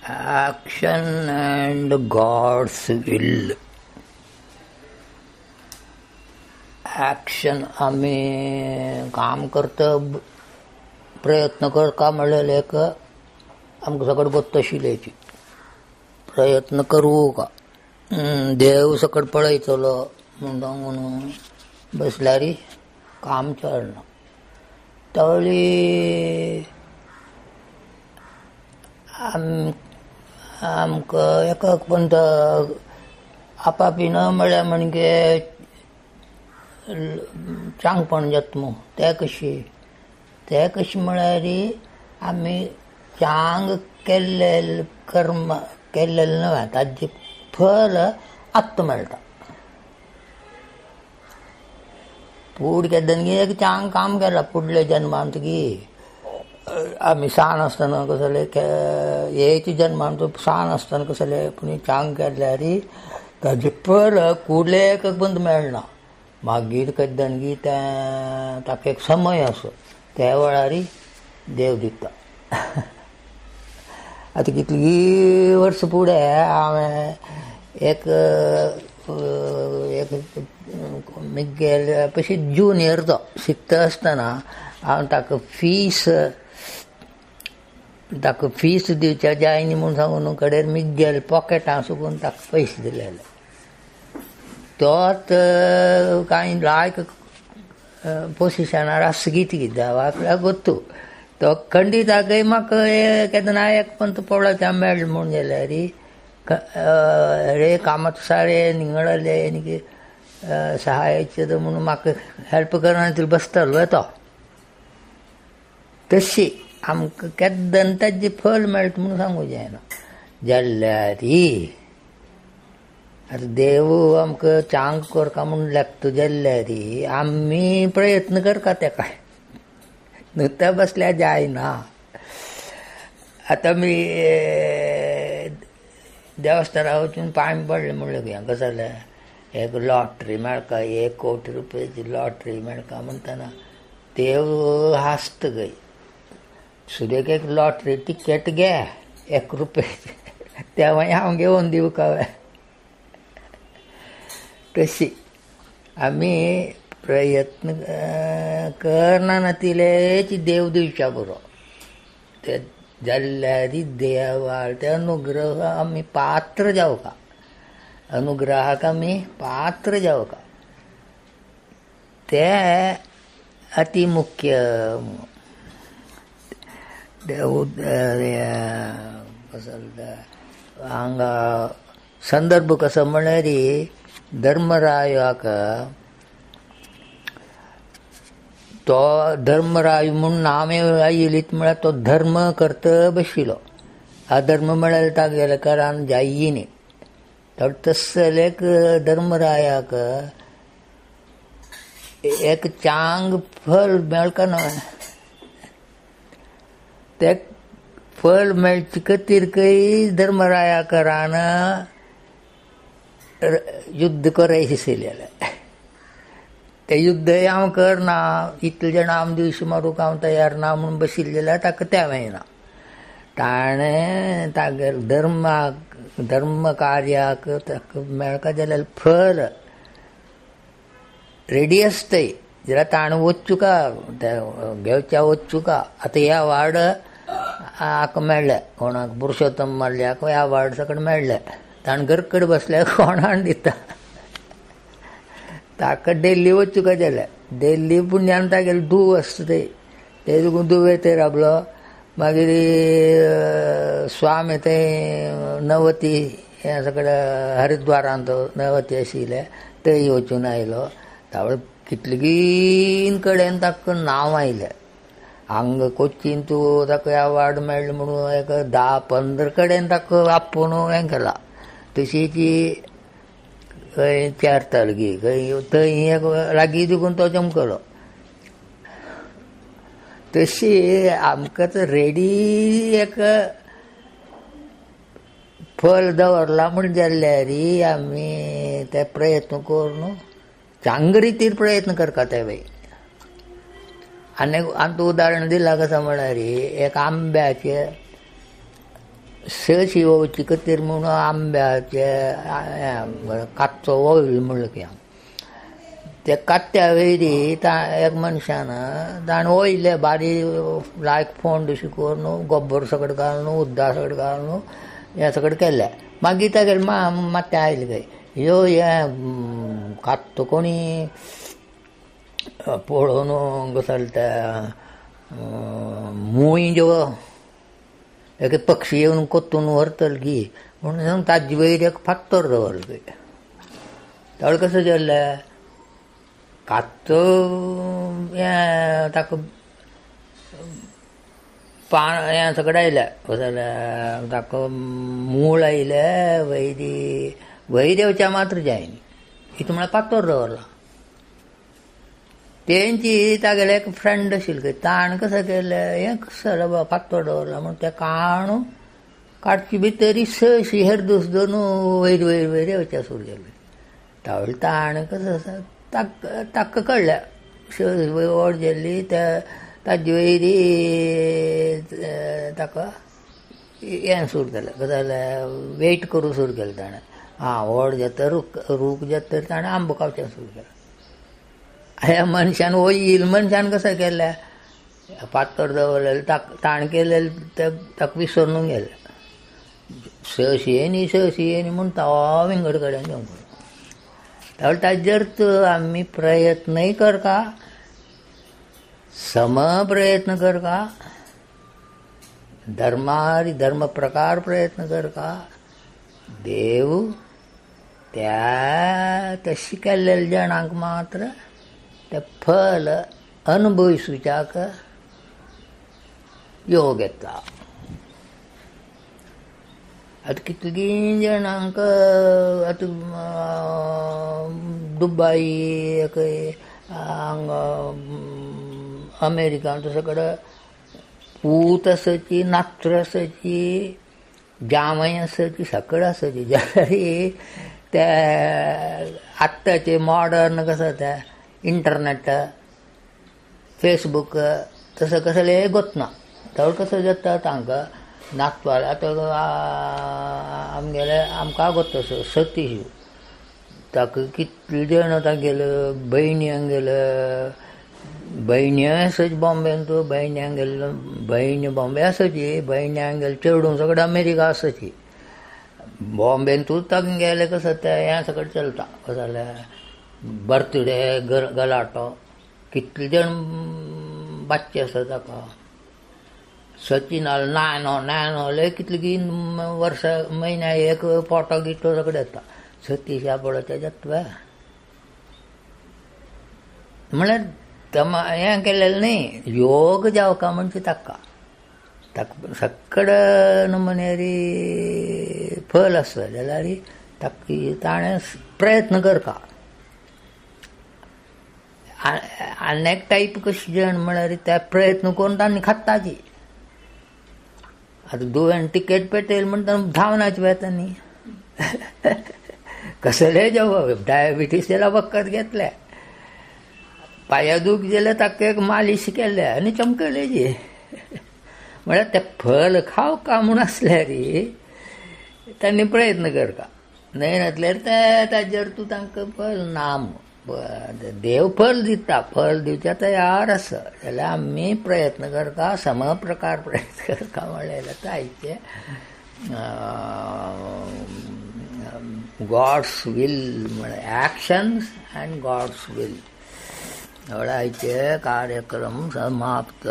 Action and God's will. Action आम्ही काम करतं प्रयत्न कर का म्हणलेले का आमकां सकट गोत्त शिलेची प्रयत्न करू का देव सकट पळयतलो म्हणून बसल्यार काम चलना तवळी आमकां एकाक पण आपापी न म्हळ्यार म्हणजे चांगपण जाता मग ते कशी म्हळ्यार आमी चांग केल्ले कर्म केल्लेले न्हय ताजें फळ आत्तां मेळटा. फूड केन्ना एक चांग काम केलां फुडल्या जन्मांत आमी सान आसतना कसले हेच्या जन्मांत सान आसतना कसले पूण चांग केल्यार ताजें फळ फुडले एकक बंद मेळना. मागीर कद्दनगी ताका एक समय असो त्या वेळार देव दिता. आतां कितलीं वर्सां फुडें हांवें एक मिगेल पशी जुनियर तो शिकता आसतना हांव ताका फीस दिवच्या जाय न्ही म्हूण सांगून कडेन मिगेल पॉकेटां सुकून ताका पयशे दिलेले. तोच कांय लायक पोजिशनार आसा कितें देवाक गोत्तू तो खंडीताकय म्हाका केन्ना एक पंत पळोवच्या मेळ्ळें म्हूण जाल्यार रे कामात सारे निंगळले आनी सहाय्याचे म्हणून म्हाका हेल्प करना तरी बसतलो येतो. तशी आमकां केन्ना ताजें फळ मेळटा म्हणून सांगूं जायना जाल्यार आतां देव आमकां चांग करता म्हणून लागता जाल्यार आमी प्रयत्न करता तेका नुस्ता बसल्यार जायना. आतां आमी देवस्थाना वचून पांय पडलें म्हणलें हें कशें जालें एक लॉटरी मेळका 1 कोटी रुपयाची लॉटरी मेळका म्हणटना देव हांसता खंय. सुरेख एक लॉटरी टिकेट घे 1 रुपयाची त्या मागीर हांव घेवन दिवं काय. तशी आमी प्रयत्न करना तिलेची देव दिवच्या बरो ते जाल्यार देवाळ ते अनुग्रह आमी पात्र जावका अनुग्रहाक आमी पात्र जावका ते अति मुख्य. देव हांगा संदर्भ कसो म्हळ्यार धर्मरायाक तो धर्मराय म्हूण नांव आयलीत म्हळ्यार तो धर्म करता बशिलो. अधर्म म्हळ्यार तागेले करान जायी न्ही. तर तसलेक धर्मरायाक एक चांग फळ मेळका न्हय ते फळ मेळचे खातीर धर्मरायाक रान युद्ध करायचे दिसलेले. ते युद्धय हांव करना इतले जाणां हांव दिवशी मारूंक हांव तयार ना म्हणून बशिल्लें ताका तें मेळना. ताणें तागेर धर्म कार्याक ताका मेळका जाल्यार फळ रेडी आसताय जाल्यार ताणें वचचुका घेवच्या वचचुका. आतां ह्या वार्ड हाका मेळ्ळें कोणाक पुरुषोत्तम मारल्याक ह्या वार्ड सकट मेळ्ळें ताणें घर कडेन बसल्यार कोणाक दिता ताका डेल्ली वचचुका जाल्यार डेल्ली पुण्यान तागेले धूव आसता ते धुवे थंय राबलो. मागीर स्वामी थंय नवती हे सकट हरिद्वारांत नवती आशिल्ले थंय वचून आयलो. तावळे कितलेगीन कडेन ताका नांव आयलें. हांगा कोच्चीन तूं ताका अवॉर्ड मेळ्ळें म्हणून एक 10-15 कडेन ताका आपूण हें केलां. तशीची खंय चारतालगी खंय थंय एक लागीं देखून तो चमकलो. तशी आमकां तर रेडी एक फळ दवरला म्हण जाल्यार आमी ते प्रयत्न करून चांग रितीन प्रयत्न करता ते वेळी. आनी उदाहरण दिलां कशें म्हळ्यार एक आंब्याचे सशी ओवची कतीर म्हणून आंब्याचे कातचो वळी म्हणलं की ते कात्या वयरी एक मनशानं ताणें वयले बारीक लायक फोंड अशी करून गोब्बर सकट घालून उद्दा सकट घालून हें सकट केल्लें. मागीर तागेले मात्ते आयले खंय ह्यो हें कात्तो कोणी पळोवन कसो त्या मुळी ज्यो एक पक्षी येवन कोत्तून व्हरतले की म्हणून ताजे वयर एक फातर दवरले खंय. तावळे कशें जाल्लें कात्तो हें ताका हें सकट आयल्या जाल्यार ताका मूळ आयले वयर येवच्या मात्र जायना इतू म्हळ्यार फातर दवरला. तेंची तागेले एक फ्रेंड आशिल्लो खंय ताणें कशें केलें हें कसो जालें बाबा फातर दवरला म्हणून तें काणू काडचे भितर सशी हेरदूस धरून वयर वयर वयर येवचें सुरू केलें. तावळे ताणें कशें ताका कळ्ळें सस व्हड जाल्ली ताजे वयरी ताका हें सुरू केलें कशें जालें वेट करूं सुरू केलें ताणें. व्हड जाता रूख जाता तर ताणें आंबो खावचें सुरू केलें. ह्या मनशान वयर मनशान कशें केलें फातर दवरलेलें ताणें केलेलें ताका विसरून गेलें. सशी येनी म्हूण तो विंगड कडेन घेवन पडलो. तावळे ताजेर तर आमी प्रयत्नय करता सम प्रयत्न करता धर्म प्रकार प्रयत्न करता देव त्या तशी केल्लेल्या जाणांक मात्र ते फल अनुभविसूच्याक योग येता. आतां कितलीं जाणांक आतां दुबई हांगा अमेरिकान तसो कडेन पूत आसाची नात्र आसाची जावय आसाची सकळ आसाची जाल्यार ते आत्ताचे मॉडर्न कसो ते इंटरनेट फेसबूक तसं कसलें गोतना. तावळे कसो जाता तांकां नातवाले आतां आमगेले आमकां गोत सतीश ताका कितले जाण तांगेले भयण्यांक गेले भयण्यो आसाची बॉम्बेन तूं भयण्यांक गेल्लो भयण्यो बॉम्बे आसाची भयण्यांक गेले चेडूं सकट अमेरिका आसाची. बॉम्बेन तूं ताका गेले कसो ते हें सकट चलता कसो जाल्यार बर्थडे गलाटो कितले जाण बाच्चे आसा ताका सचिन नानो कितली वर्सां म्हयन्या एक फोटो गिटो सगळें येता. सतीश पळोवचें जाता म्हळ्यार हें केलेलें न्ही योग जावका म्हणजे ताका सक्कड नमुनेरी फल आसा जाल्यार ताका ताणें प्रयत्न करता. आनी एक टायप कशी जाण म्हळ्यार ते प्रयत्न करून तांणी खाताची. आतां दुवेन टिकेट पेटयली म्हणटा धांवनाचें वेता न्ही कसलेय जेवप डायबिटीस जाल्यार वखद घेतले पांयां दूख जाल्यार ताका एक मालिश केले आनी चमकलेची म्हळ्यार ते फल खावका म्हूण आसल्यार तांणी प्रयत्न करता न्हय नासल्यार ताजेर तूं तांकां फल ना देव फल दिता फल दिवच्या तयार आसा जाल्यार आमी प्रयत्न करता समप्रकार प्रयत्न करता म्हणलें तायचे गॉड्स विल म्हळ्यार एक्शन्स अँड गॉड्स विल. आयचे कार्यक्रम समाप्त.